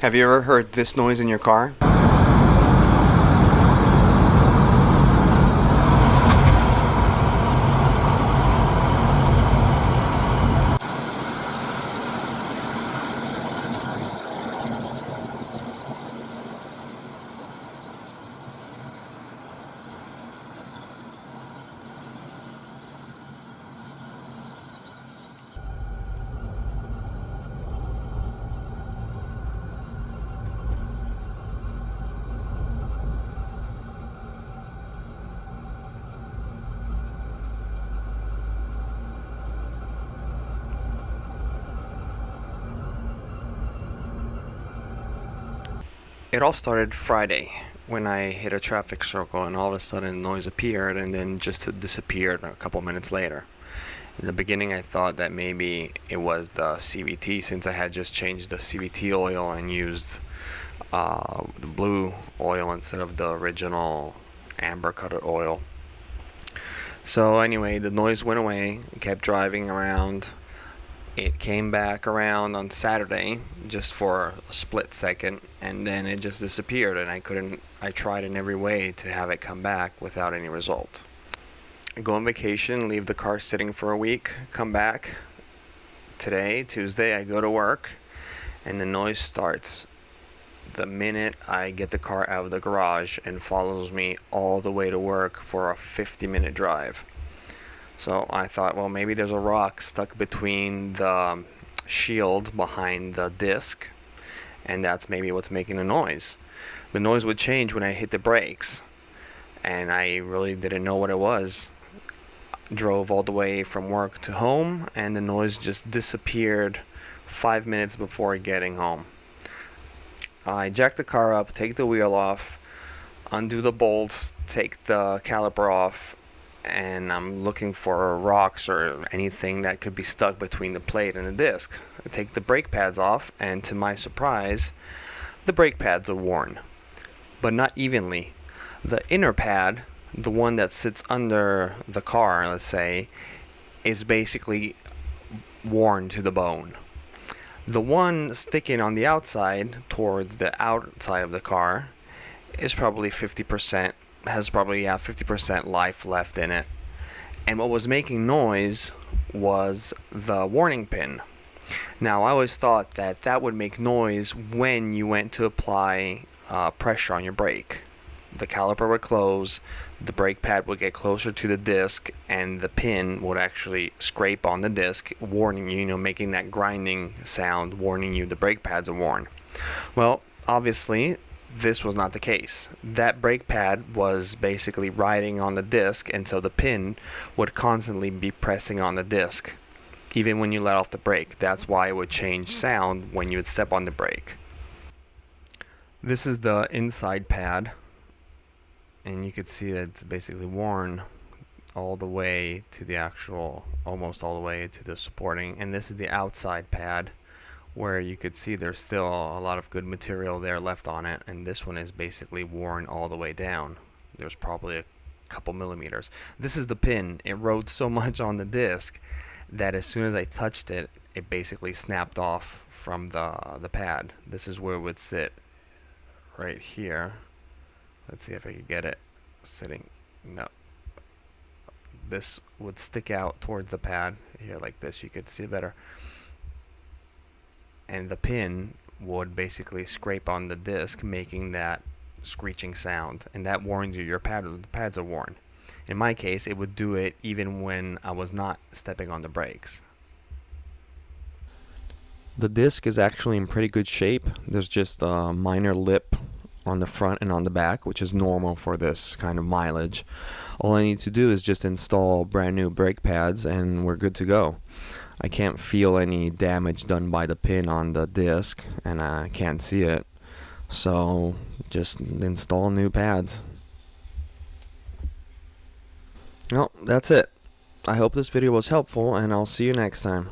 Have you ever heard this noise in your car? It all started Friday when I hit a traffic circle and all of a sudden noise appeared and then just disappeared a couple minutes later. In the beginning I thought that maybe it was the CVT since I had just changed the CVT oil and used the blue oil instead of the original amber colored oil. So anyway, the noise went away, kept driving around. It came back around on Saturday just for a split second and then it just disappeared and I tried in every way to have it come back without any result. I go on vacation, leave the car sitting for a week, come back. Today, Tuesday, I go to work and the noise starts the minute I get the car out of the garage and follows me all the way to work for a 50-minute drive. So I thought, well, maybe there's a rock stuck between the shield behind the disc, and that's maybe what's making the noise. The noise would change when I hit the brakes, and I really didn't know what it was. Drove all the way from work to home, and the noise just disappeared 5 minutes before getting home. I jack the car up, take the wheel off, undo the bolts, take the caliper off, and I'm looking for rocks or anything that could be stuck between the plate and the disc. I take the brake pads off, and to my surprise, the brake pads are worn, but not evenly. The inner pad, the one that sits under the car, let's say, is basically worn to the bone. The one sticking on the outside, towards the outside of the car, is probably 50%. Has probably 50% life left in it. And what was making noise was the warning pin. Now I always thought that that would make noise when you went to apply pressure on your brake. The caliper would close, the brake pad would get closer to the disc, and the pin would actually scrape on the disc, warning you, making that grinding sound, warning you the brake pads are worn. Well, obviously this was not the case. That brake pad was basically riding on the disc, and so the pin would constantly be pressing on the disc, even when you let off the brake. That's why it would change sound when you would step on the brake. This is the inside pad, and you could see that it's basically worn all the way to the actual, almost all the way to the supporting, and this is the outside pad, where you could see there's still a lot of good material there left on it, and this one is basically worn all the way down. There's probably a couple millimeters. This is the pin. It rode so much on the disc that as soon as I touched it, it basically snapped off from the pad. This is where it would sit, right here. Let's see if I can get it sitting. No. This would stick out towards the pad here like this. You could see it better. And the pin would basically scrape on the disc, making that screeching sound, and that warns you the pads are worn. In my case, it would do it even when I was not stepping on the brakes. The disc is actually in pretty good shape. There's just a minor lip on the front and on the back, which is normal for this kind of mileage. All I need to do is just install brand new brake pads and we're good to go. I can't feel any damage done by the pin on the disc, and I can't see it, so just install new pads. Well, that's it. I hope this video was helpful, and I'll see you next time.